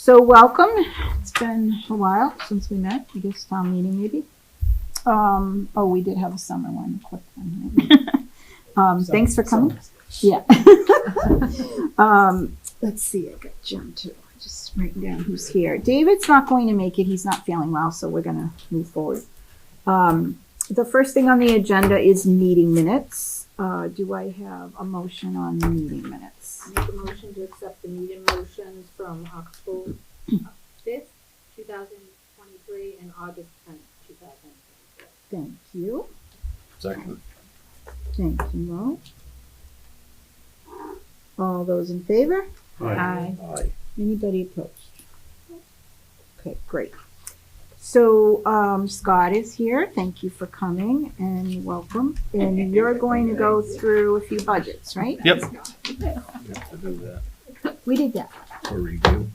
So welcome. It's been a while since we met. I guess town meeting maybe. We did have a summer one, a quick one. Maybe. Thanks for coming. Yeah. Let's see. I got Jim too. Just writing down who's here. David's not going to make it. He's not feeling well, so we're gonna move forward. The first thing on the agenda is meeting minutes. Do I have a motion on the meeting minutes? Make a motion to accept the meeting motions from October 5th, 2023 and August 10th, 2023. Thank you. Second. Thank you, Mo. All those in favor? Aye. Aye. Anybody opposed? Okay, great. So Scott is here. Thank you for coming and welcome. And you're going to go through a few budgets, right? Yep. We have to do that We did that. for review.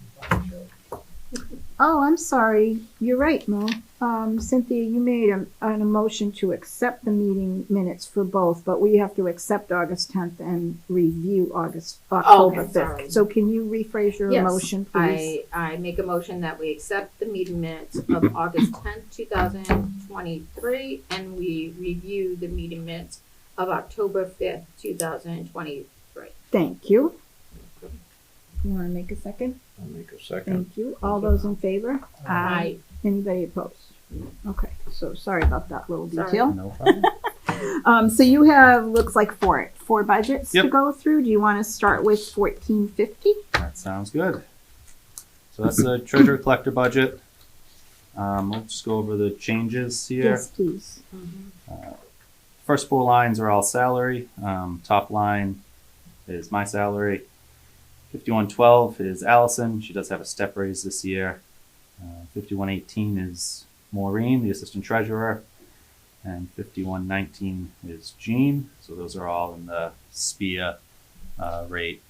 Oh, I'm sorry. You're right, Mo. Cynthia, you made an motion to accept the meeting minutes for both, but we have to accept August 10th and review October 5th. Sorry. So can you rephrase your motion, please? I make a motion that we accept the meeting minutes of August 10th, 2023, and we review the meeting minutes of October 5th, 2023. Thank you. You want to make a second? I'll make a second. Thank you. All those in favor? Aye. Anybody opposed? Okay, so sorry about that little Sorry. detail. No problem. So you have, looks like four budgets to Yep. go through. Do you want to start with 1450? That sounds good. So that's the treasurer collector budget. Let's just go over the changes here. Yes, please. First four lines are all salary. Top line is my salary. 5112 is Allison. She does have a step raise this year. 5118 is Maureen, the assistant treasurer. And 5119 is Jean. So those are all in the SPIA rate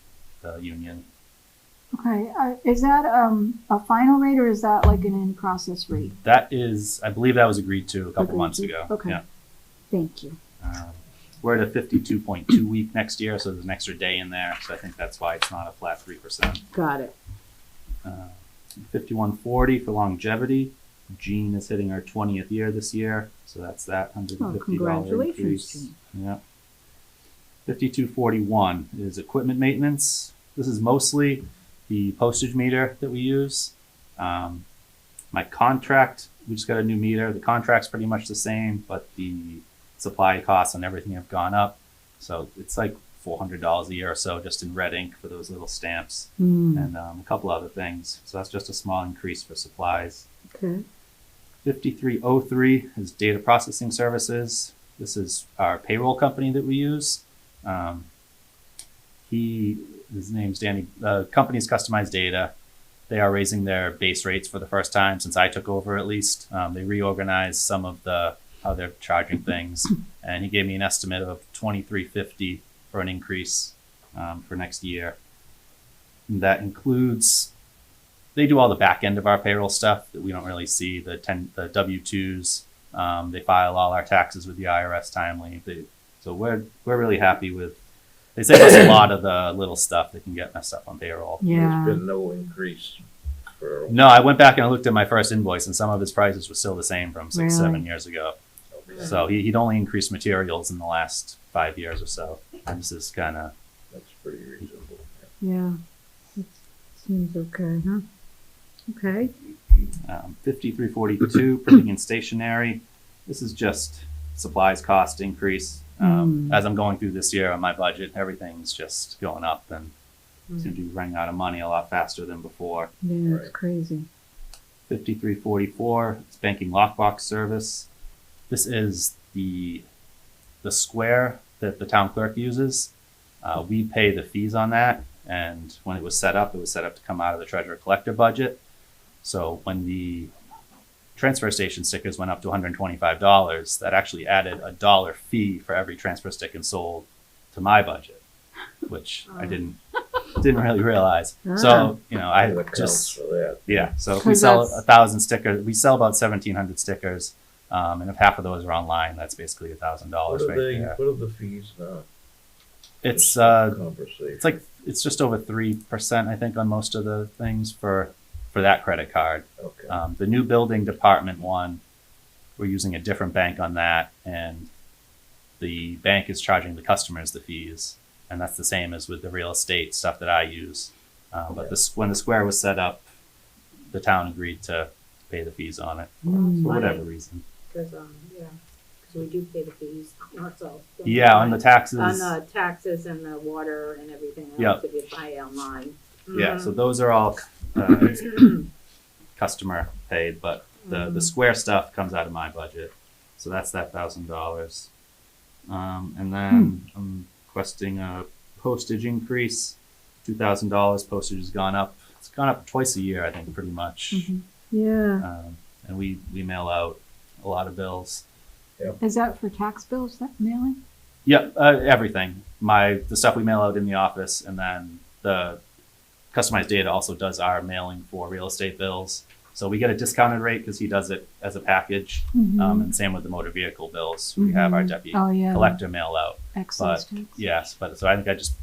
union. Okay, is that a final rate or is that like an in-process rate? That is, I believe that was agreed to a couple Agreed months to. ago. Okay. Yeah. Thank you. We're at a 52.2 week next year, so there's an extra day in there. So I think that's why it's not a flat 3%. Got it. 5140 for longevity. Jean is hitting our 20th year this year, so that's that $150 Oh, congratulations, increase. Jean. Yeah. 5241 is equipment maintenance. This is mostly the postage meter that we use. My contract, we just got a new meter. The contract's pretty much the same, but the supply costs and everything have gone up. So it's like $400 a year or so just in red ink for those little stamps and a couple other things. So that's just a small increase for supplies. Okay. 5303 is data processing services. This is our payroll company that we use. His name's Danny. The company's customized data. They are raising their base rates for the first time since I took over, at least. They reorganized some of how they're charging things, and he gave me an estimate of $23.50 for an increase for next year. And that includes, they do all the back end of our payroll stuff that we don't really see, the W-2s. They file all our taxes with the IRS timely. So we're really happy with. They save us a lot of the little stuff that can get messed up on payroll. Yeah. There's been no increase for. No, I went back and I looked at my first invoice, and some of his prices were still the same from 6-7 years ago. Okay. So he'd only increased materials in the last 5 years or so. And this is kind of. That's pretty reasonable. Yeah. It seems okay, huh? Okay. 5342 printing and stationery. This is just supplies cost increase. As I'm going through this year on my budget, everything's just going up and seem to be running out of money a lot faster than before. Yeah, it's Right. crazy. 5344 is banking lockbox service. This is the square that the town clerk uses. We pay the fees on that, and when it was set up to come out of the treasurer collector budget. So when the transfer station stickers went up to $125, that actually added a $1 fee for every transfer sticker sold to my budget, which I didn't really realize. So, I It accounts just, for that. yeah. So if we 'Cause sell that's- 1,000 stickers, we sell about 1,700 stickers. And if half of those are online, that's basically $1,000 What right are there. what are the fees now? It's Conversation. it's just over 3%, I think, on most of the things for for that credit card. Okay. The new building department one, we're using a different bank on that, and the bank is charging the customers the fees, and that's the same as with the real estate stuff that I use. But when the square was set up, the town agreed to pay the fees on it for whatever reason. Because, we do pay the fees, so. Yeah, on the taxes. On the taxes and the water and everything else, Yep. if you buy online. Yeah, so those are all customer paid, but the square stuff comes out of my budget. So that's that $1,000. And then I'm requesting a postage increase, $2,000. Postage has gone up. It's gone up twice a year, I think, pretty much. Yeah. And we mail out a lot of bills. Is that for tax bills, that mailing? Yep, everything. The stuff we mail out in the office, and then the customized data also does our mailing for real estate bills. So we get a discounted rate because he does it as a package. And same with the motor vehicle bills. We have our deputy collector mail out. Excise But tax. yes, so I think I just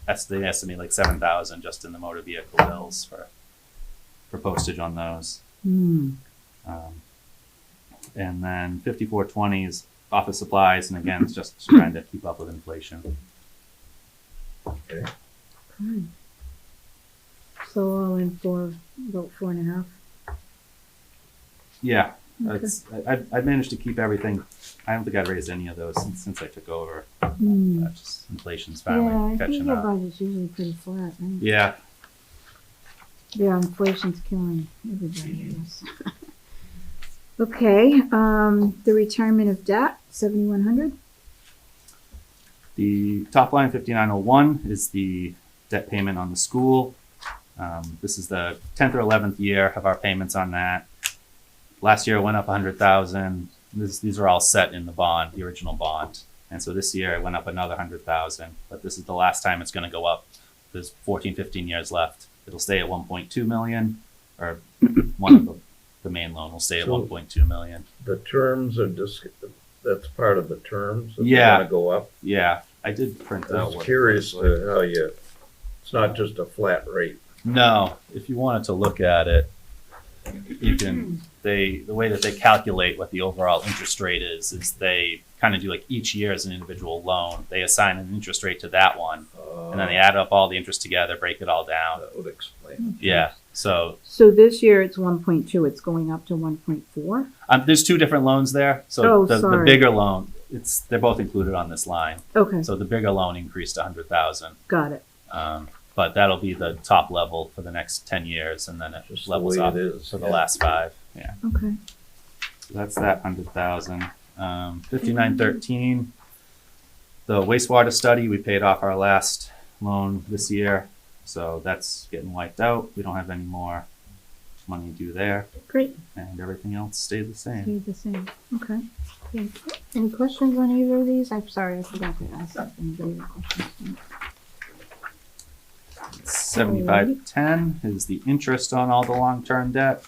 estimate like 7,000 just in the motor vehicle bills for postage on those. And then 5420 is office supplies, and again, it's just trying to keep up with inflation. Okay. Okay. So all in for about 4.5. Yeah, Okay. I managed to keep everything. I don't think I've raised any of those since I took over. Just inflation's Yeah, finally I think catching your up. budget's usually pretty flat, right? Yeah, Yeah, inflation's killing everybody, I guess. Okay, the retirement of debt, 7,100. the top line 5901 is the debt payment on the school. This is the 10th or 11th year of our payments on that. Last year it went up 100,000. These are all set in the bond, the original bond. And so this year it went up another 100,000, but this is the last time it's going to go up. There's 14, 15 years left. It'll stay at 1.2 million, or one of the main loan will stay at So 1.2 million. The terms are just, that's part of the terms? That Yeah. Gonna go up? Yeah, I did print I out was what it curious looks like. to how it's not just a flat rate. No, if you wanted to look at it, you can, the way that they calculate what the overall interest rate is they kind of do like each year as an individual loan. They assign an interest rate to that one, and then they add up all the interest together, break it all down. That would explain. Yeah, so So this year it's 1.2, it's going up to 1.4? there's two different loans there. So Oh, the sorry. bigger loan, they're both included on this line. Okay, So the bigger loan increased to 100,000. got it. But that'll be the top level for the next 10 years, and then it Just the levels way up it is, for the yeah. last 5. Yeah. Okay. So that's that 100,000. 5913, the wastewater study, we paid off our last loan this year, so that's getting wiped out. We don't have any more money due there, Great. and everything else stayed the same. Stayed the same. Okay. Thank you. Any questions on either of these? I'm sorry, I forgot to ask if anybody had questions. 7510 is the interest on all the long-term debt.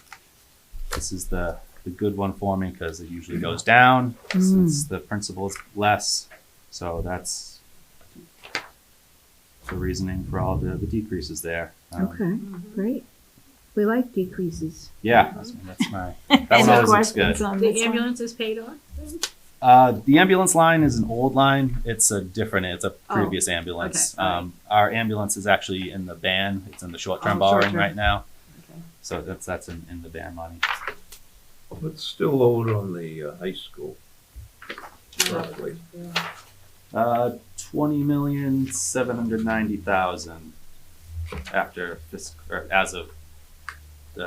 This is the good one for me because it usually goes down since the principal is less. So that's the reasoning for all the decreases there. Okay, great. We like decreases. Yeah, that's my. That one always looks good. The ambulance is paid off? The ambulance line is an old line. It's a previous ambulance. Okay, Our ambulance is actually in the ban. It's in the short-term Oh, borrowing short-term. right now. Okay. So that's in the ban money. What's still owed on the high school? Roughly. 20,790,000 after this, or as of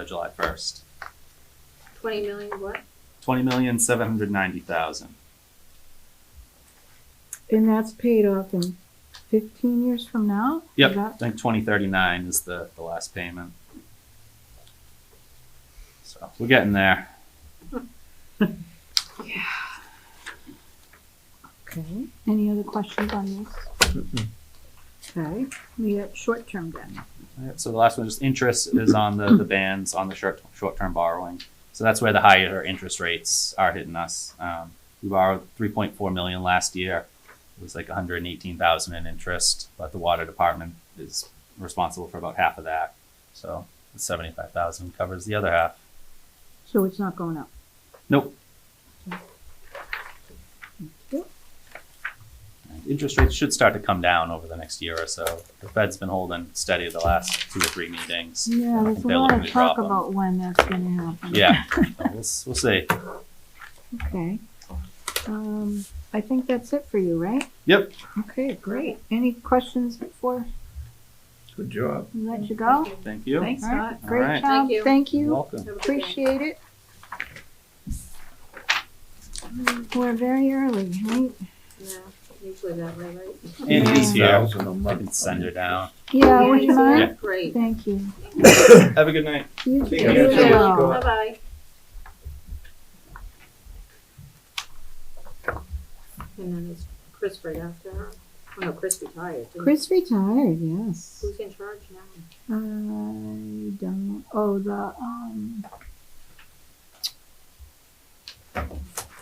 July 1st. 20 million what? 20,790,000. And that's paid off in 15 years from now? Yep, Is I that- think 2039 is the last payment. So we're getting there. Okay. Any other questions on this? Okay. We got short-term debt. Alright, so the last one, just interest is on the bans on the short-term borrowing. So that's where the higher interest rates are hitting us. We borrowed 3.4 million last year. It was like 118,000 in interest, but the water department is responsible for about half of that. So The 75,000 covers the other half. So it's not going up. Nope. Yep. And interest rates should start to come down over the next year or so. The Fed's been holding steady the last 2 or 3 meetings. Yeah, I there's think a they're lot looking of to talk drop 'em. about when that's gonna happen. Yeah, so we'll see. Okay. I think that's it for you, right? Yep. Okay, great. Any questions before Good job. we let you go? Thank you. Thanks, All right, Scott. great All right. job. Thank you. Thank You're you. welcome. Have a good day. Appreciate it. We're very early, right? Yeah, usually that way, right? And he's here. 1,000 a I month. can send her down. Yeah, would you Yeah. mind? Great. Thank you. Have a good night. You See too. you. You too. too. Go. Bye-bye. And then is Chris right after her? Oh, no, Chris retired. didn't he? Chris retired, yes. Who's in charge now? I don't, oh,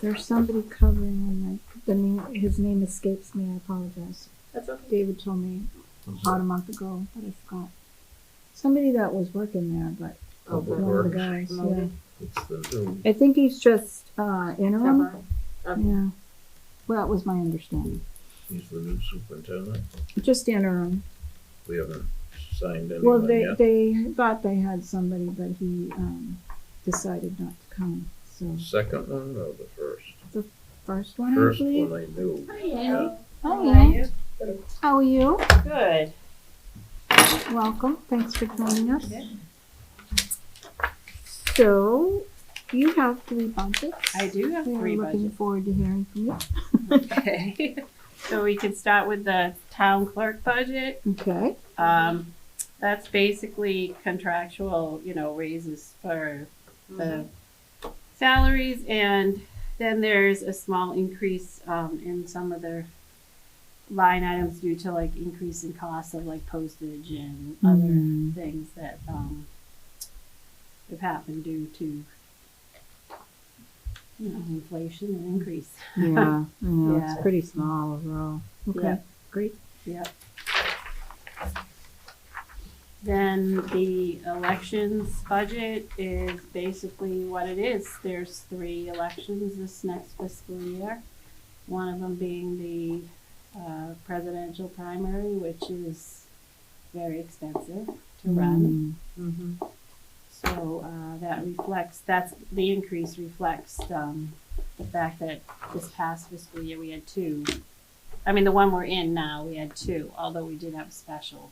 there's somebody covering, like, the name, his name escapes me, I apologize. That's okay. David told me about a month ago, but I forgot. Somebody that was working there, but Public one of the Works. guys, yeah. Promoted. It's the new, I think he's just, interim, Temporary. yeah. Well, that was my understanding. he's the new superintendent. Just interim. We haven't signed Well, anyone yet. they thought they had somebody, but he, decided not to come, so. Second one or the first? First one, I First believe. one I knew. Hi, Ann. How are you? Good. Welcome. Thanks for joining us. So, you have 3 budgets. I do have We're 3 looking budgets. forward to hearing from you. Okay. So we can start with the town clerk budget. Okay. That's basically contractual, raises for the salaries, and then there's a small increase in some of their line items due to like increase in costs of like postage and other things that have happened due to inflation and increase. Yeah, Yeah. it's pretty small overall. Okay, Yeah. great. Yep. Then the elections budget is basically what it is. There's 3 elections this next fiscal year. One of them being the presidential primary, which is very expensive to run. Mm-hmm. So the increase reflects the fact that this past fiscal year we had 2. I mean, the one we're in now, we had 2, although we did have a special,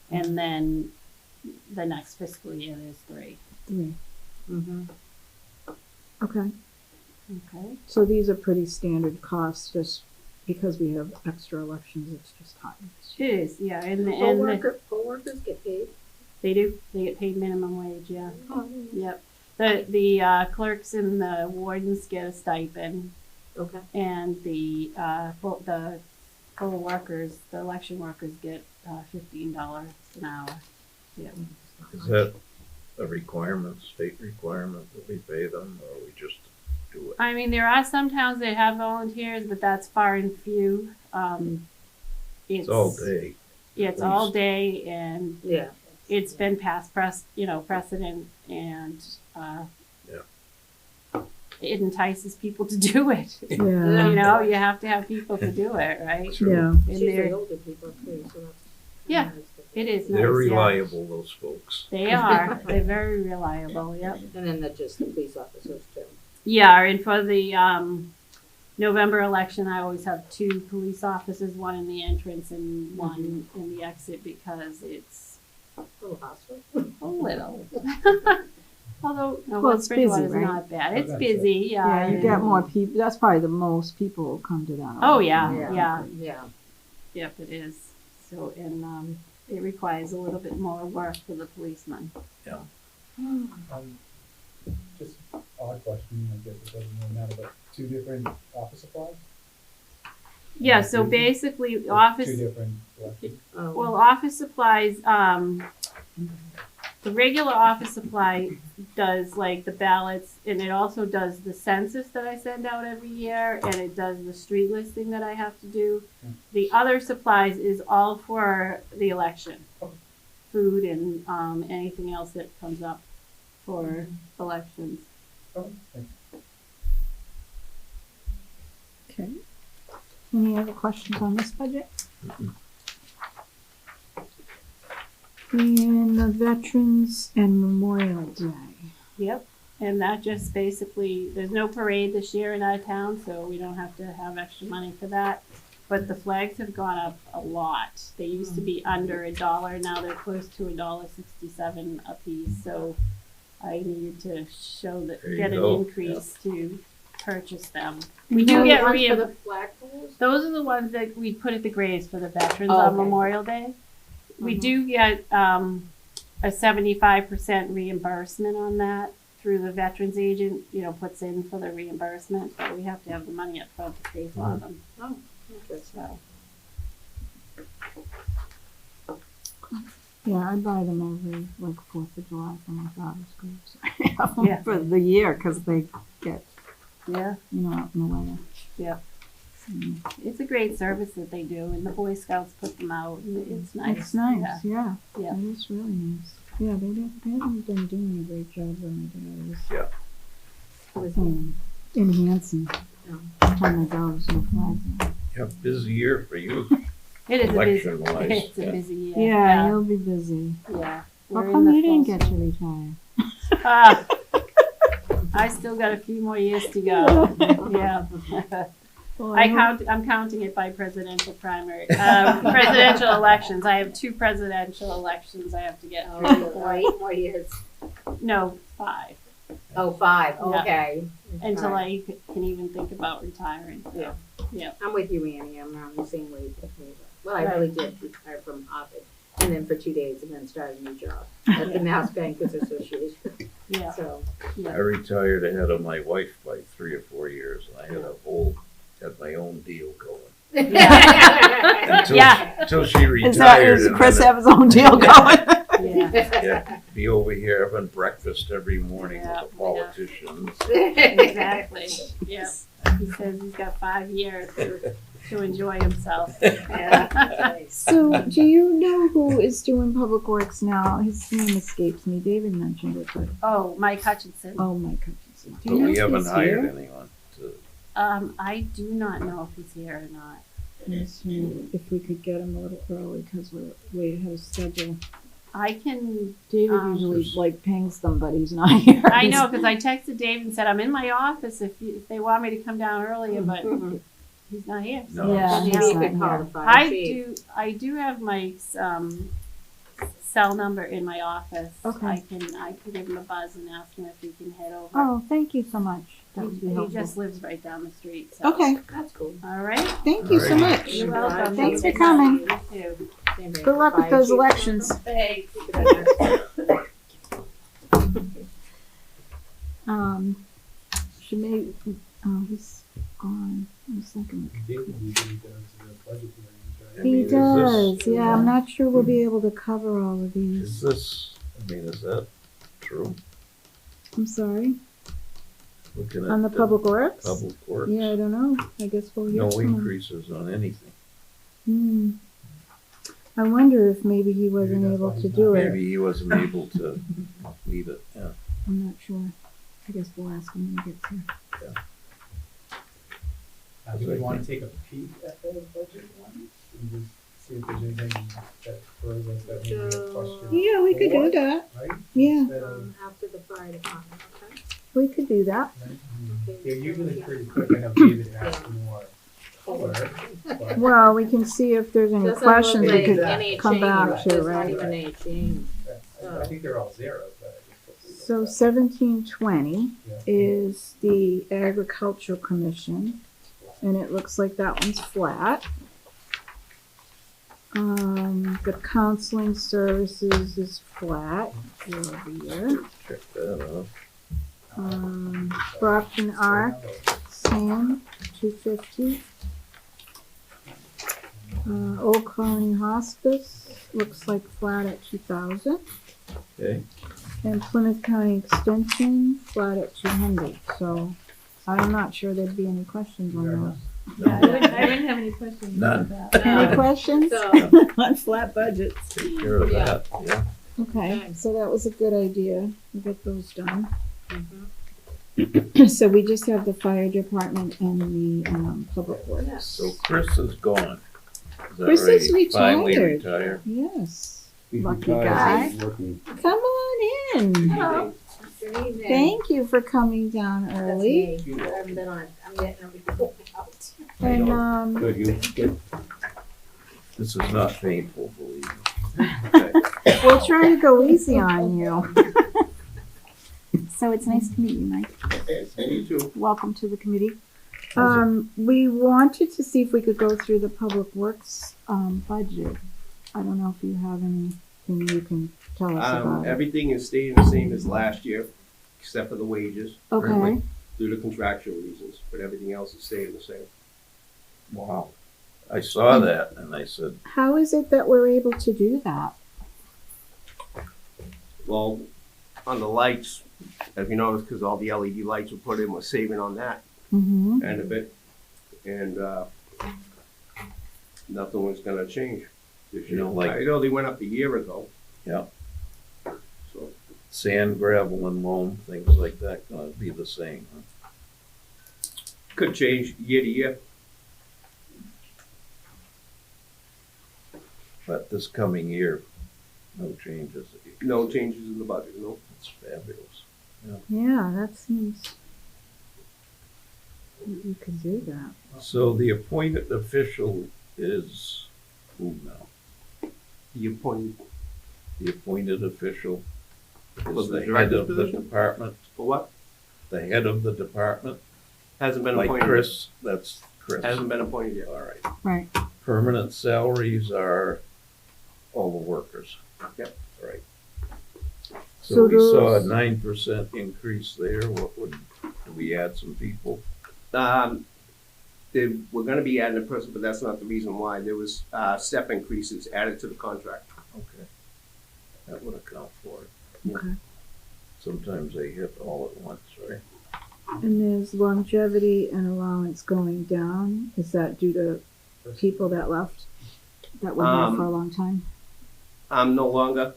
and then the next fiscal year there's 3. 3. Mm-hmm. Okay. Okay. So these are pretty standard costs, just because we have extra elections, it's just high. It is, yeah, and Poll workers get paid. they do. They get paid minimum wage, yeah. Oh, Yep. The clerks and the wardens get a stipend, okay. and the poll workers, the election workers get $15 an hour. Yeah. Is that a requirement, state requirement that we pay them, or we just do it? I mean, there are some towns that have volunteers, but that's far and few. It's all day. Yeah, it's all day, and Yeah. it's been past precedent, and it entices people to do it. Yeah. You have to have people to do it, right? True. Yeah. And It's usually they're, older people too, so that's. Yeah. nice. it is They're nice, yeah. reliable, those folks. They are. They're very reliable. Yep. And then just the police officers too. Yeah, and for the November election, I always have 2 police officers, one in the entrance and one in the exit, because it's A little hostile. a little. Although, no, Well, West it's busy, Bridgewater's right? not bad. It's busy, yeah. Yeah, you and- get more people, that's probably the most people who come to that. Oh, yeah, Yeah. yeah. Yeah. Yep, it is. So, and it requires a little bit more work for the policeman. Just odd question, I guess it doesn't really matter, but 2 different office supplies? Yeah, so basically, 2 office, different elections? Oh. well, office supplies, the regular office supply does like the ballots, and it also does the census that I send out every year, and it does the street listing that I have to do. The other supplies is all for the election. Okay. food and, anything else that comes up for elections. Oh, thank you. Okay. Any other questions on this budget? And the Veterans and Memorial Day. Yep, and that just basically, there's no parade this year in our town, so we don't have to have extra money for that. But the flags have gone up a lot. They used to be under $1, now they're close to $1.67 a piece, so I needed to show that, There you get an go. increase to purchase them. We do get Ones for reimbursed. the flagpoles? Those are the ones that we put at the graves for the veterans Oh, on okay. Memorial Day. We Mhm. do get a 75% reimbursement on that through the veterans agent, puts in for the reimbursement, but we have to have the money up front to pay for them. Oh, interesting. So, Yeah, I buy them every, 4th of July for my daughter's groups. I have them Yeah. for the year, because they get, yeah, out in the weather. Yeah. Mm. it's a great service that they do, and the Boy Scouts put them out, and it's nice. It's nice, yeah. Yeah. It is really nice. Yeah, they haven't been doing a great job when my dad was enhancing when the dogs and flags. Yeah, busy year for you, It is a busy, election-wise. it's a Yeah. busy year. Yeah, you'll be busy. Yeah. How We're in come the you didn't full get to retire? Ah, I still got a few more years to go. Yeah. Well, I'm counting it by presidential presidential elections. I have 2 presidential elections I have to get Oh, through really? before. 8 more years. No, 5. Oh, 5, Yeah. okay. Until Right. I can even think about retiring. So, Yeah. I'm with you, Annie, I'm on the same way. Well, I Right. really did retire from Harvard, and then for 2 days, and then started a new job at the Mass Bankers Association, Yeah. so. I Yeah. retired ahead of my wife by 3 or 4 years, and I had my own deal going. Until, Yeah. until she retired. and Chris then have his own deal going? Yeah. yeah, be over here having breakfast every morning Yeah, with the politicians. Exactly. Yeah. He says he's got 5 years to enjoy himself. Yeah. So, do you know who is doing Public Works now? His name escapes me. David mentioned it, but, Oh, Mike Hutchinson. oh, Mike Hutchinson. Do But you know we if haven't he's hired here? anyone to, I do not know if he's here or not. Let's see if we could get him a little early, because we're way ahead of schedule. I can. David usually pings them, but he's not here. I know, because I texted Dave and said I'm in my office if they want me to come down earlier, but he's not here. So. No. Yeah, Maybe he's you not could call here. the fire chief. I do have Mike's cell number in my office. Okay. I can give him a buzz and ask him if he can head over. Oh, thank you so much. That would be He helpful. just lives right down the street. So. Okay, That's cool. All right. thank you so Alrighty. much. You're welcome. Thanks for coming. You too. Good luck with those elections. Thanks. Should maybe, oh, he's gone. I was thinking. David usually does the budget hearings, right? I He mean, is does, this- yeah, I'm not sure we'll be able to cover all of is these. this, is that true? I'm sorry, Looking at on the Public Works? Public Works, Yeah, I don't know, I guess we'll hear no from him. increases on anything. I wonder if maybe he wasn't Maybe that's able why to he's do not it. Maybe he wasn't able to leave it, yeah. I'm not sure. I guess we'll ask him when he gets here. Do we want to take a peek at the budget one? And just see if there's anything that throws us that maybe a question? Yeah, we could do or, that. Right? Yeah, Instead of, After the fire department, okay? we could do that. right? They're usually pretty quick. I know David asked more color, but Well, we can see if there's any Doesn't questions look we like could any come back change. to, There's not right? even any change. I think they're all zeros, but I just. So 1720 Yeah. is the Agricultural Commission, and it looks like that one's flat. The counseling services is flat year over year. Check that out. Brockton Arc, same, 250. Old Colony Hospice, looks like flat at 2,000. Okay, And Plymouth County Extension, flat at 200, so I'm not sure there'd be any questions on those. I wouldn't have any questions None. about that. Any questions So, on flat budgets? Take care of Yeah. that, yeah. Okay, Okay. so that was a good idea. We'll get those done. mhm. So we just have the fire department and the, public works. So Chris is gone. Is that Chris right? is He Finally retired. retired. Yes. He's Lucky retired, guy. he's working. Come on in. Hello. Good evening. Thank you for coming down That's early. me. I haven't been on, I'm getting everything out. And, Good, you get, This is not painful, believe me. we'll try to go easy on you. So it's nice to meet you, Mike. you too. Welcome to the committee. We wanted to see if we could go through the public works, budget. I don't know if you have anything you can tell us about it. Everything is staying the same as last year, except for the wages, Okay, due to contractual reasons, but everything else is staying the same. Wow. I saw that and I said, how is it that we're able to do that? Well, on the lights, as you notice, because all the LED lights were put in, we're saving on that Mm-hmm. end of it. And, nothing was gonna change this You year. know, like- I know they went up a year ago. Yeah. So, sand, gravel and loam, things like that gonna be the same, huh? could change year to year. But this coming year, no changes. No changes in the budget, no. It's fabulous. Yeah, that seems you could do that. So the appointed official is who now? You appointed The appointed official Was is the the head director's of the position? department, for what? the head of the department, Hasn't been like appointed. Chris, that's Chris. Hasn't been appointed yet. All right. Right. Permanent salaries are all the workers. Yep. Right. So So we saw a those- 9% increase there. What would, do we add some people? We're gonna be adding a person, but that's not the reason why. There was, step increases added to the contract. Okay. That would account for it. Okay. Sometimes they hit all at once, right? And there's longevity and allowance going down. Is that due to people that left that were here for a long time? I'm no longer,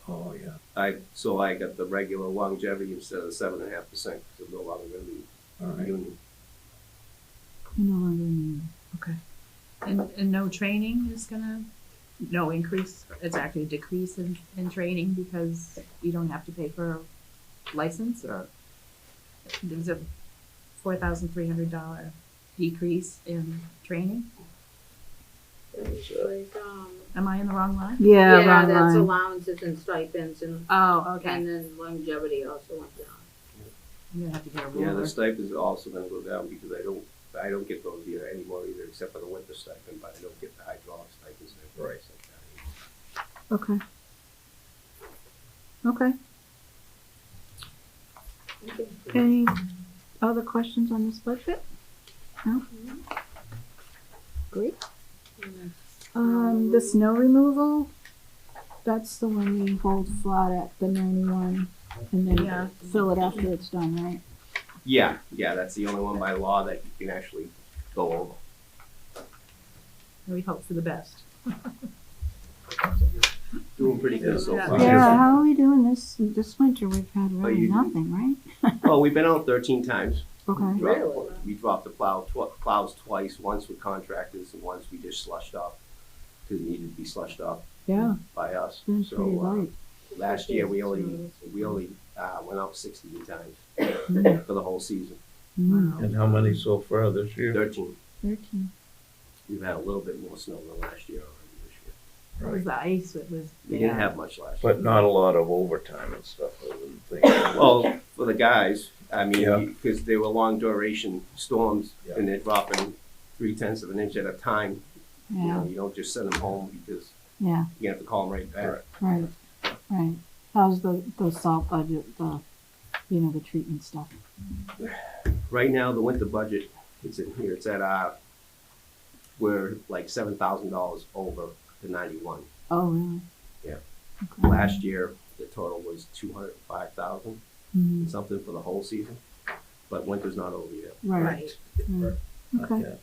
Oh, yeah. so I got the regular longevity instead of 7.5%, because I'm no longer gonna be All right. union. No longer in okay. And no training is no increase, it's actually a decrease in training because you don't have to pay for a license, or there's a $4,300 decrease in training. It's like, Am I in the wrong line? Yeah, yeah, wrong that's line. allowances and stipends and Oh, okay. and then longevity also went down. I'm gonna have to get a Yeah, ruler. the stipends are also gonna go down because I don't get those either anymore either, except for the winter stipend, but I don't get the hydraulic stipends and everything like that. Okay. Okay. Okay. Any other questions on this budget? No? Great. The snow removal, that's the one we hold flat at the 91 and then Yeah. fill it after it's done, right? Yeah, that's the only one by law that you can actually go over. We hope for the best. Doing pretty good so Yeah. far. Yeah, how are we doing this winter? We've had really you- nothing, right? Oh, we've been out 13 times. Okay. Really? We dropped the plows twice, once with contractors and once we just slushed off, because it needed to be slushed off Yeah, by us. it's So, pretty light. last year, we only went out 16 times Mm. for the whole season. Mm. And how many so far this year? 13. 13. We've had a little bit more snow than last year already this year. It was the ice, it was We didn't bad. have much last year. But not a lot of overtime and stuff, I wouldn't think. Well, for the guys, I Yeah. mean, because they were long duration storms Yeah. and they're dropping 3/10 of an inch at a time. You know, Yeah, you don't just send them home because yeah, you have to call them right back. right, right. How's the salt budget, the treatment stuff? Right now, the winter budget, it's in here, it's at, we're like $7,000 over the 91. Oh, really? Yeah. Okay. Last year, the total was 205,000 Mhm. something for the whole season, but winter's not over yet. Right, Right. right. Not Okay. yet.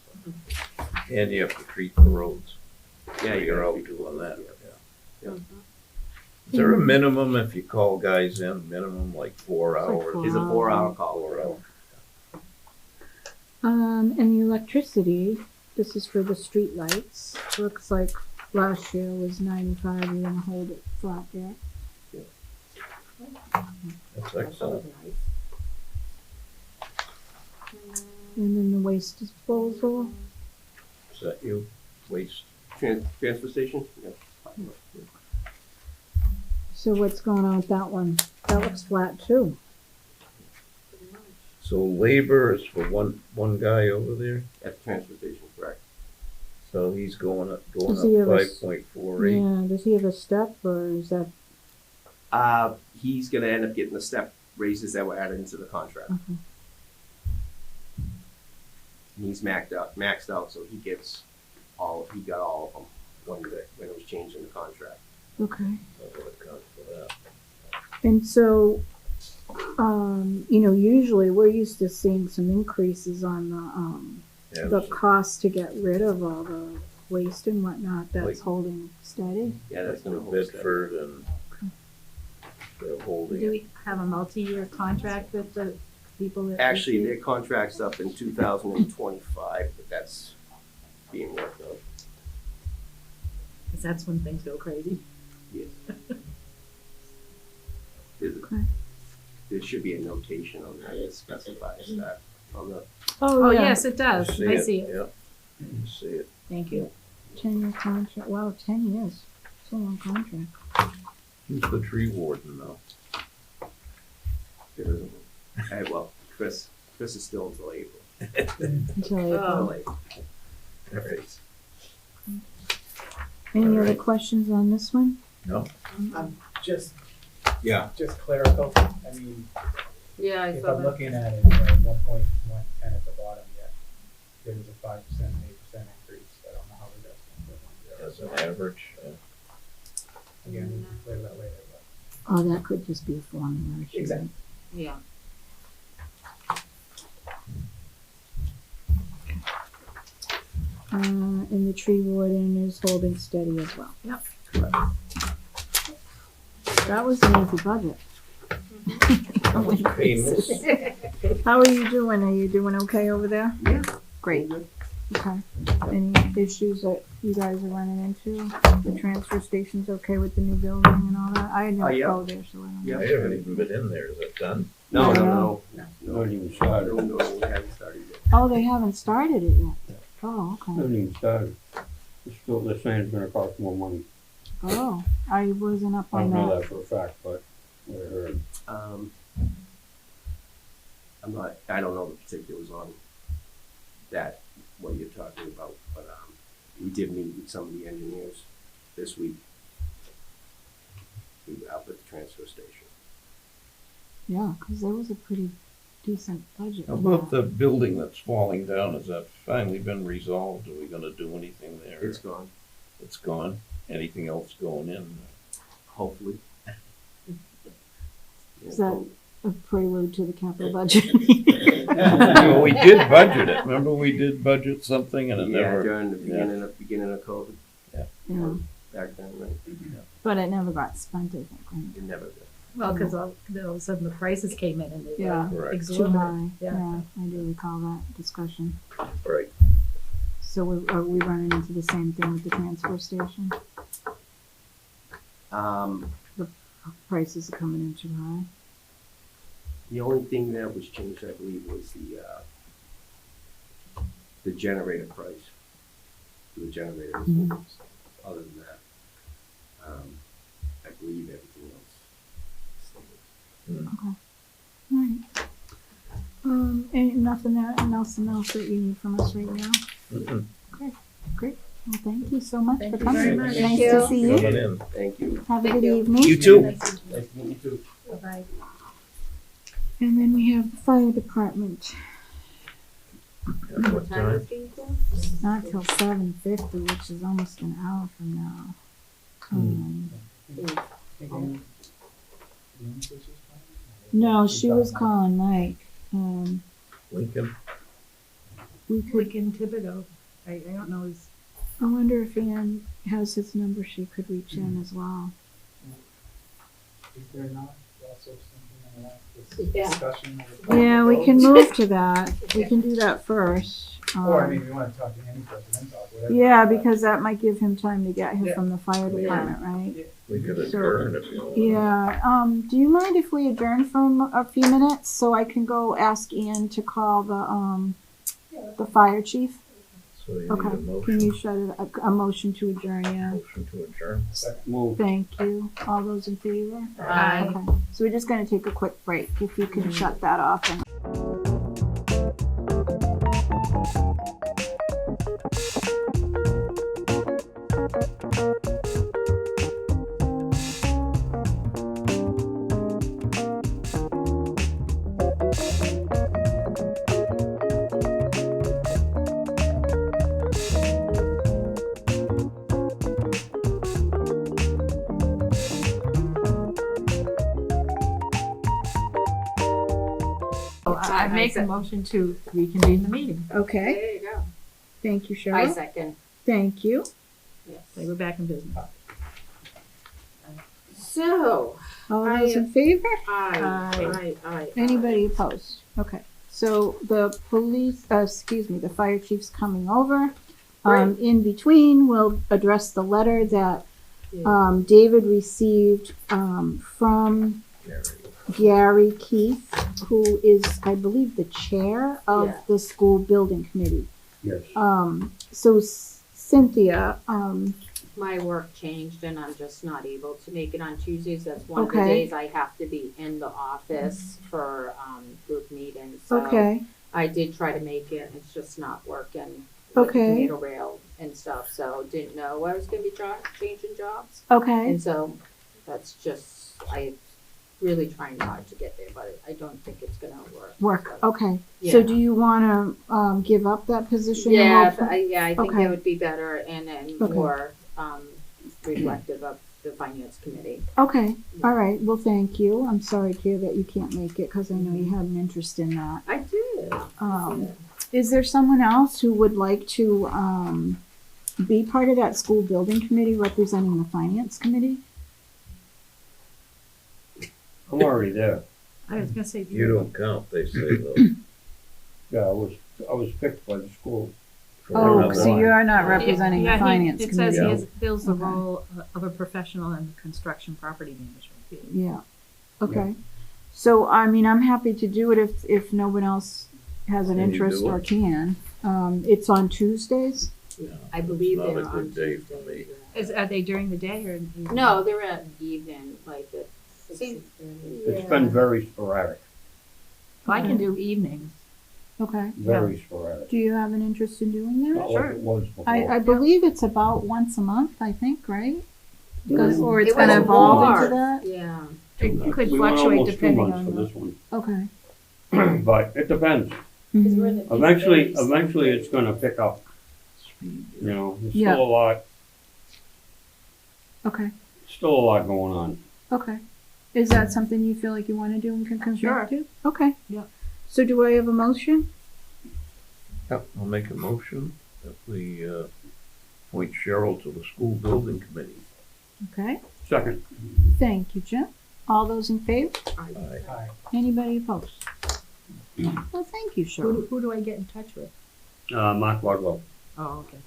And you have to treat the roads. Yeah, You're gotta out be- doing that, yeah. Mhm. Is there a minimum if you call guys in, minimum like 4 It's like hours? 4 It's a 4-hour call. 4 hours. And the electricity, this is for the street lights. Looks like last year was 95, you're gonna hold it flat there. That's excellent. And then the waste disposal, Is that you? Waste? Transfer station? Yeah. so what's going on with that one? That looks flat too. So labor is for one guy over there, At the transfer station, correct. so he's going up Does he have a 5.48. Yeah, does he have a step or is that, He's gonna end up getting the step raises that were added into the contract. okay. And he's maxed out, so he got all of them when it was changed in the contract. Okay. That's what it costs for that. And so, usually we're used to seeing some increases on Yeah, the it's cost to get rid of all the waste and whatnot. That's Like- holding steady. Yeah, that's gonna New hold steady. Bedford and they're holding Do it. we have a multi-year contract with the people that? Actually, their contract's up in 2025, but that's being worked on. Because that's when things go crazy. Yes. Okay. There should be a notation on there that specifies that on the, Oh, yes, it does. You I see it. Yep. You see it. Thank you. 10-year contract. Wow, 10 years. It's a long contract. Who's the tree warden now? there isn't one. Well, Chris is still until April. Until April. Until April. All right. Any All other right. questions on this one? No? Just, Yeah. just clerical, I mean, Yeah, I if saw I'm that. looking at it, 1.110 at the bottom, yet there was a 5% and 8% increase, I don't know how we got to As an average, Again, we can play that later, but. Oh, that could just be a formula issue. Exactly. Yeah. And the tree warden is holding steady as well. Yep. That was an easy budget. No increases. painless. How are you doing? Are you doing okay over there? Yeah. Great. Okay. Any issues that you guys are running into? The transfer station's okay with the new building and all that? I didn't Yeah. go there, so I don't know. Yeah. I haven't even been in there, is it done? No, Yeah. no. Not even started. No, we haven't started yet. Oh, they haven't started it yet? Oh, okay. Not even started. It's still, they're saying it's gonna cost more money. Oh, I wasn't up I on don't know that. that for a fact, but what I heard. I don't know the particulars on that, what you're talking about, but, we did meet with some of the engineers this week. We were up at the transfer station. Yeah, because there was a pretty decent budget. How in about that. the building that's falling down? Has that finally been resolved? Are we gonna do anything there? It's gone, It's gone? Anything else going in? hopefully. Is that a prelude to the capital budget? Well, we did budget it. Remember we did budget something and it Yeah, never, during the beginning of COVID, Yeah, back then, right? but it never got spent, I think, right? It never did. Well, because all of a sudden the prices came in and they Yeah. were Correct. Too high, exorbitant. yeah, I do recall that discussion. right. So are we running into the same thing with the transfer station? Prices are coming in too high? The only thing that was changed, I believe, was the generator price. The generator was Mhm. moved. Other than that, I believe everything else stayed. Alright. And nothing else that you need from us right now? Mm-mm. Great, well, thank you so much Thank for you very coming. much. Nice Thank to you. see you. Coming in. Thank you. Have a Thank good you. evening. You too. Nice to meet you too. Bye-bye. And then we have the fire department, At what Time is time? being cool? not till 7:50, which is almost an hour from now. No, she was calling Mike. Lincoln? We could, Quick in Thibodeau. I don't know, is, I wonder if Ann has his number, she could reach in as well. Is there not also something on that, Yeah. this discussion? of the Yeah, we can votes? move to that. We can do that first. Or, I mean, we wanna talk to any person, talk, whatever. Yeah, but- because that might give him time to get here Yeah. from the fire Yeah. department, right? We could So- adjourn if you want. Yeah, do you mind if we adjourn for a few minutes so I can go ask Ian to call the fire chief? So you need Okay, a can you motion, shut it, a motion to adjourn, yeah. motion to adjourn. Second. Move. Thank you. All those in favor? Aye. Okay, so we're just gonna take a quick break, if you can shut that off and. I make a motion to reconvene the meeting. Okay, There you go. thank you, I Cheryl. second. Thank you. Yes. So we're back in business. So, All those in favor? aye. Anybody opposed? Okay, so the police, the fire chief's coming over. In between, we'll address the letter that, David received, from Gary. Gary Keith, who is, I believe, the chair of Yeah. the school building committee. Yes. So Cynthia, My work changed and I'm just not able to make it on Tuesdays. That's one of the Okay. days I have to be in the office for, group meetings. So okay, I did try to make it, it's just not working. With Okay. Tomato rail and stuff, so didn't know I was gonna be changing jobs. okay, And so that's just, I really trying hard to get there, but I don't think it's gonna work. So, okay. yeah. So do you wanna, give up that position? and Yeah, we'll- I think Okay. that would be better and then Okay. more, reflective of the finance committee. Okay, all right, well, thank you. I'm sorry, Kia, that you can't make it, cause I know you had an interest in that. I did. Is there someone else who would like to, be part of that school building committee representing the finance committee? I'm already there. I was gonna say. You don't count, they say though. Yeah, I was picked by the school. for Oh, one-on-one. so you're not representing the Yeah, finance It says committee? he fills the Okay. role of a professional in construction property management. Yeah, okay. So, I mean, I'm happy to do it if no one else has an Can you interest do or it? can. It's on Tuesdays? Yeah. I believe It's not they're a on good day for Tuesdays, me. yeah. Are they during the day or? in the evening? No, they're at evening, like at six. It's been very sporadic, Well, I can do evenings. Okay. very sporadic. Do you have an interest in doing that? Not like it was before. I believe it's about once a month, I think, right? Because, Mm. or it's It gonna was evolve more. into that? Yeah. It could We went fluctuate almost 2 depending months on for the. this one. Okay. But it depends. Mhm. Eventually it's gonna pick up, Speed. you know, there's Yeah. Okay, still a lot going on. okay. Is that something you feel like you wanna do and can Sure. contribute to? Okay. Yeah. So do I have a motion? Yep, I'll make a motion that we, appoint Cheryl to the school building committee. Okay, Second, thank you, Jim. All those in favor? Aye. Aye. Anybody opposed? Well, thank you, Cheryl. Who do I get in touch with? Mark Ludlow. Oh, okay.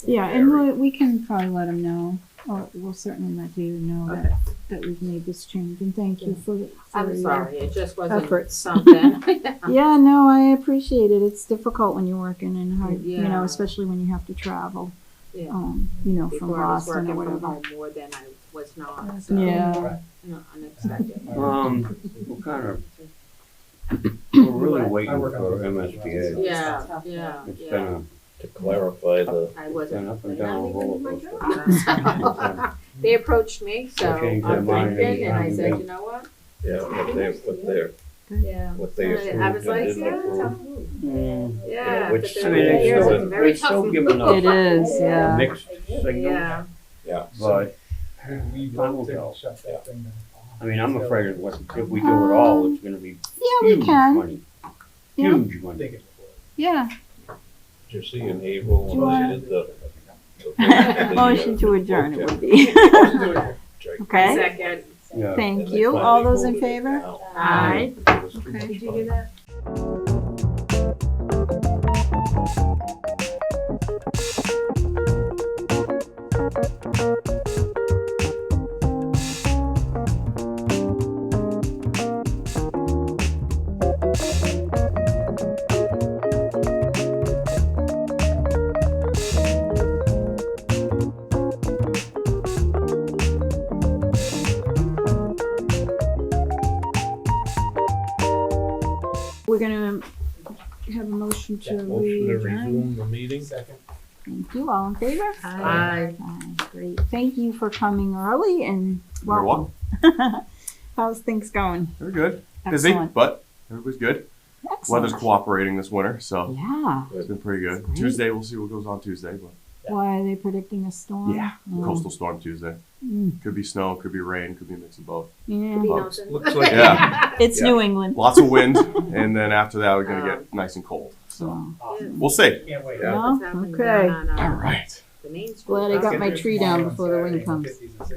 Yeah, and we can probably let him know, or we'll certainly let David know that we've made this change, and thank you for I'm your- sorry, it just wasn't efforts. something. Yeah, no, I appreciate it. It's difficult when you're working and hard, you know, Yeah. especially when you have to travel, Yeah. you know, from Before I was Boston or working from whatever. home more than I was not, so. Yeah. You know, unexpected. We're kind of, we're really waiting I work on for this as well. MSBA. Yeah. It's been To clarify the, I been wasn't. up and down a roller not coaster. even in my job. They approached me, so They changed their I'm mind thinking, and I anytime, said, yeah. you know what? yeah, Yeah. what they approved I was like, and didn't yeah, approve. Mm, Yeah. Which- after I mean, 30 it's years, still- it's very they're still tough. giving us It is, yeah. mixed signals, Yeah. Yeah. but, We Time will vote to tell. shut that thing down. I mean, I'm afraid of what, if we do it all, it's gonna be Yeah, we huge can. money. Yeah. Huge money. Thinking before. Yeah. Did you see in April Do you when I wanna- did the Motion to adjourn it would be. Okay, Second. Yeah. thank you. All those in favor? Aye. Okay. Did you get that? We're gonna have a motion to Motion to adjourn. resume the meeting? Second. Thank you. All in favor? Aye. Aye, great. Thank you for coming early and You're welcome. How's things going? They're good. Busy, Excellent. but everybody's good. Weather's Excellent. cooperating this winter, so Yeah. it's been pretty good. Great. Tuesday, we'll see what goes on Tuesday, but Why are they predicting a storm? yeah, Oh. coastal storm Tuesday. Mm. Could be snow, could be rain, could be a mix of both. Yeah. Be Bugs. nothing. Looks like Yeah. It's Yeah. New England. Lots of wind, and then after that, we're gonna get nice and cold. So Oh. Awesome. we'll see. Can't wait. Yeah. No? What's happening Okay. down on, All right. the Main Street. Glad I got my tree down before the wind comes.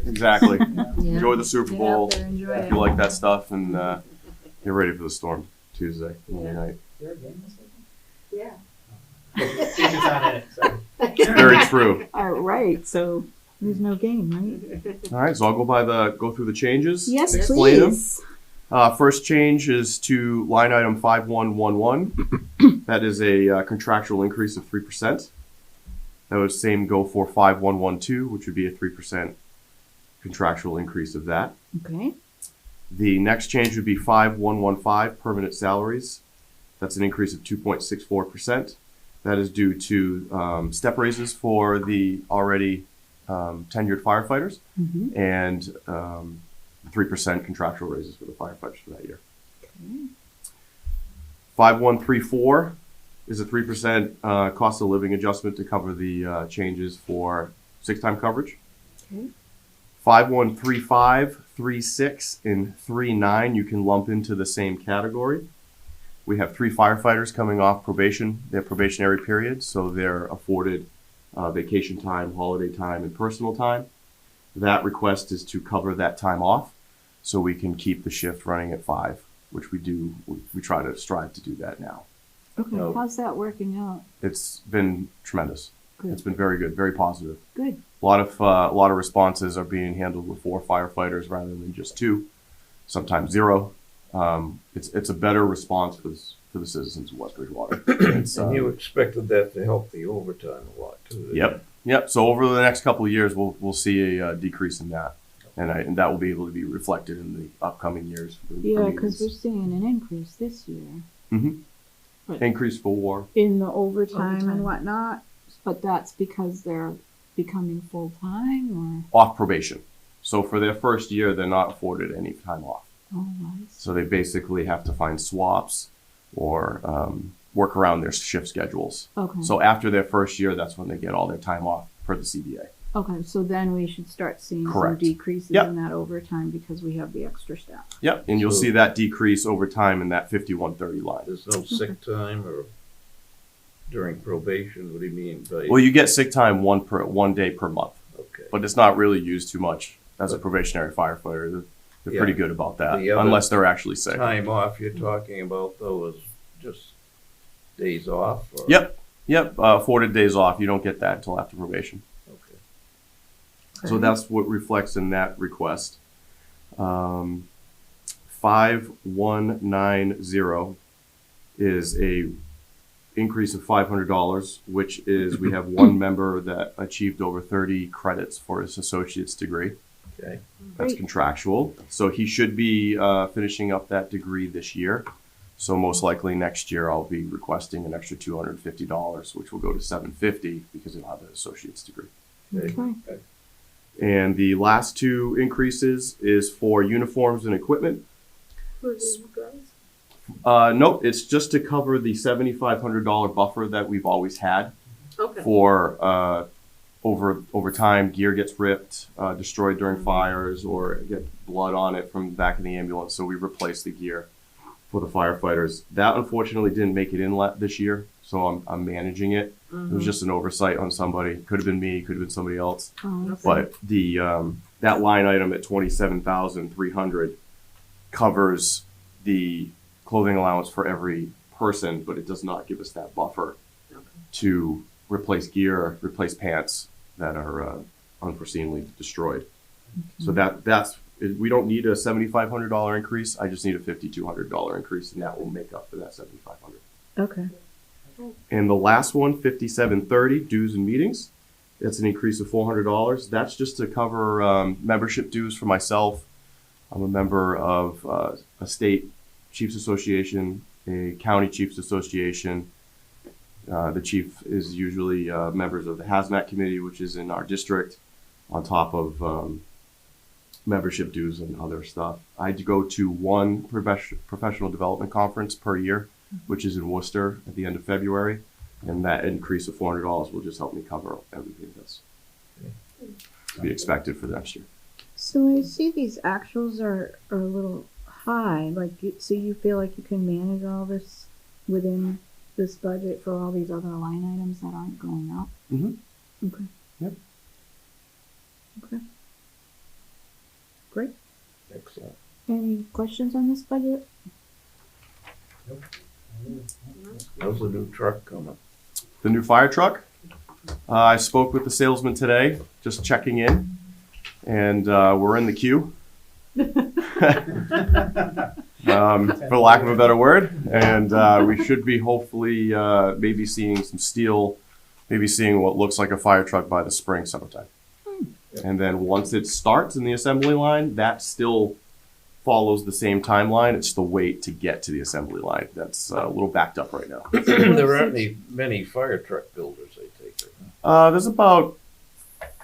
Exactly. Yeah. Enjoy the Super Get Bowl. out there, enjoy If it. you like that stuff, and get ready for the storm Tuesday, Monday Yeah. night. There a game this Yeah. weekend? It's on in it, sorry. Very true. All right, so there's no game, right? All right, so I'll go through the changes. Yes, explain them. please. First change is to line item 5111. That is a contractual increase of 3%. That would same go for 5112, which would be a 3% contractual increase of that. Okay. The next change would be 5115, permanent salaries. That's an increase of 2.64%. That is due to step raises for the already tenured firefighters Mm-hmm. and 3% contractual raises for the firefighters for that year. Okay. 5134 is a 3% cost of living adjustment to cover the changes for sick time coverage. Okay. 5135, 36, and 39 you can lump into the same category. We have 3 firefighters coming off probation, their probationary period, so they're afforded vacation time, holiday time, and personal time. That request is to cover that time off so we can keep the shift running at 5, which we do. We try to strive to do that now. Okay. No. How's that working out? It's been tremendous. Good. It's been very good, very positive. Good. A lot of responses are being handled with 4 firefighters rather than just 2, sometimes 0. It's a better response for the citizens of West Bridgewater. It's, And you expected that to help the overtime a lot too. didn't Yep. Yep. So over the next couple of years, we'll see a decrease in that, and that will be able to be reflected in the upcoming years. Yeah, because we're seeing an increase this year Increase for war. in the overtime Overtime. and whatnot, but that's because they're becoming full time, Off probation. So for their first year, they're not afforded any time off. or nice. So they basically have to find swaps or work around their shift schedules. Okay. So after their first year, that's when they get all their time off per the CBA. Okay, so then we should start seeing some Correct. decreases Yep. in that overtime because we have the extra staff. Yep, and you'll So- see that decrease over time in that 5130 line. There's no sick time or during probation. What do you mean by? Well, you get sick time one day per month, Okay. but it's not really used too much as a probationary firefighter. They're pretty Yeah. good about that, The other unless they're actually sick. Time off you're talking about though is just days off? Or? Yep, afforded days off. You don't get that until after probation. Okay. So that's what reflects in that request. 5190 is a increase of $500, which is we have one member that achieved over 30 credits for his associate's degree. Okay. That's Great. contractual. So he should be finishing up that degree this year. So most likely next year I'll be requesting an extra $250, which will go to $750 because he'll have an associate's degree. Okay. And the last 2 increases is for uniforms and equipment. Nope, it's just to cover the $7,500 buffer that we've always had Okay. for over time, gear gets ripped, destroyed during fires, or get blood on it from the back of the ambulance. So we replace the gear for the firefighters. That unfortunately didn't make it in this year. so I'm managing it. It was just an oversight on somebody. Could have been me, could have been somebody else. Oh, But the that line item at 27,300 covers the clothing allowance for every person, but it does not give us that buffer to replace gear, replace pants that are unforeseeably destroyed. So that's we don't need a $7,500 increase. I just need a $5,200 increase, and that will make up for that $7,500. okay. And the last one, 5730, dues and meetings. That's an increase of $400. That's just to cover membership dues for myself. I'm a member of a state chiefs association, a county chiefs association. The chief is usually members of the hazmat committee, which is in our district, on top of membership dues and other stuff. I go to one professional development conference per year, which is in Worcester at the end of February, and that increase of $400 will just help me cover everything that's to be expected for next year. So I see these actuals are a little high, like, so you feel like you can manage all this within this budget for all these other line items that aren't going up? Mm-hmm. Okay. Yep. Okay. Great. Excellent. Any questions on this budget? How's the new truck coming? The new fire truck. I spoke with the salesman today, just checking in, and we're in the queue. For lack of a better word, and we should be hopefully maybe seeing some steel, maybe seeing what looks like a fire truck by the spring, summertime. And then once it starts in the assembly line, that still follows the same timeline. It's the wait to get to the assembly line that's a little backed up right now. There aren't many fire truck builders, I take it. There's about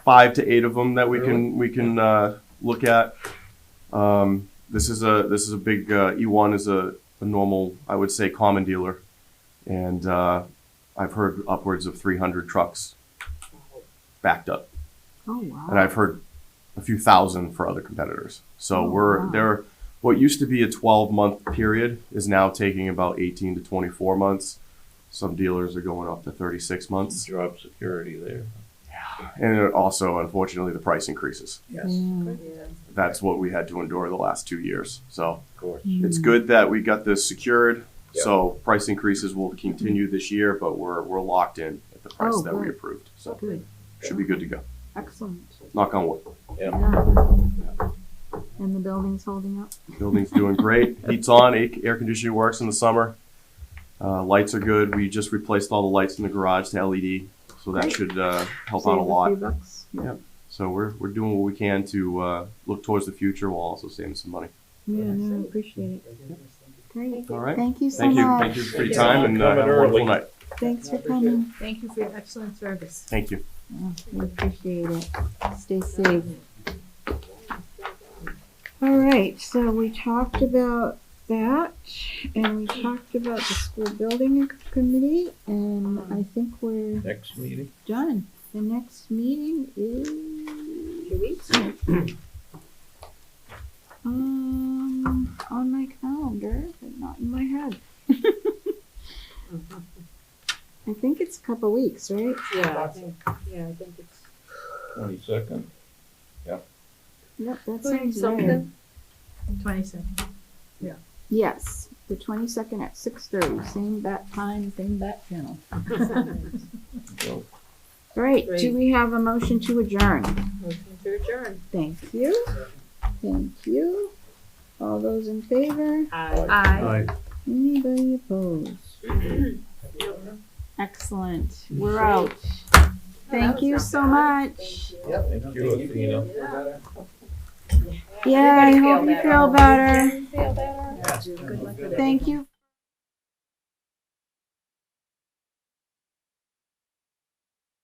5 to 8 of them that we can look at. This is a big E1 is a normal, I would say, common dealer, and I've heard upwards of 300 trucks backed up. Oh, wow. And I've heard a few thousand for other competitors. So they're what used to be a 12-month period is now taking about 18 to 24 months. Some dealers are going up to 36 months. Job security there. And also, unfortunately, the price increases. Yes. That's what we had to endure the last 2 years. So Of course. it's good that we got this secured. Yeah. So price increases will continue this year, but we're locked in at the price that we good. approved. So Good. should be good to go. Excellent. Knock on wood. Yeah. And the building's holding up? Building's doing great. Heat's on. Air conditioning works in the summer. Lights are good. We just replaced all the lights in the garage to LED, so that Great. should help Save out a lot. few bucks? Yeah. So we're doing what we can to look towards the future while also saving some money. Yeah, no, I appreciate it. Great. All right. Thank you so Thank you. much. Thank you for your time and Coming have a wonderful early. night. Thanks for coming. Thank you for your excellent service. Thank you. Yeah, we appreciate it. Stay safe. All right, so we talked about that, and we talked about the school building committee, and I think we're Next meeting? done. The next meeting is 2 weeks? on my calendar, but not in my head. I think it's a couple weeks, right? Yeah, I think it's. 22nd? Yep, that sounds right. 22nd. Yes, the 22nd at 6:30, same bat time, same bat channel. So, Great, do Great. we have a motion to adjourn? Motion to adjourn. Thank you. Thank you. All those in favor? Aye. Anybody opposed? Excellent, we're out. Thank you so much. thank you, Athena. Yeah, I hope you feel better. Feel better? Good luck with it. Thank you.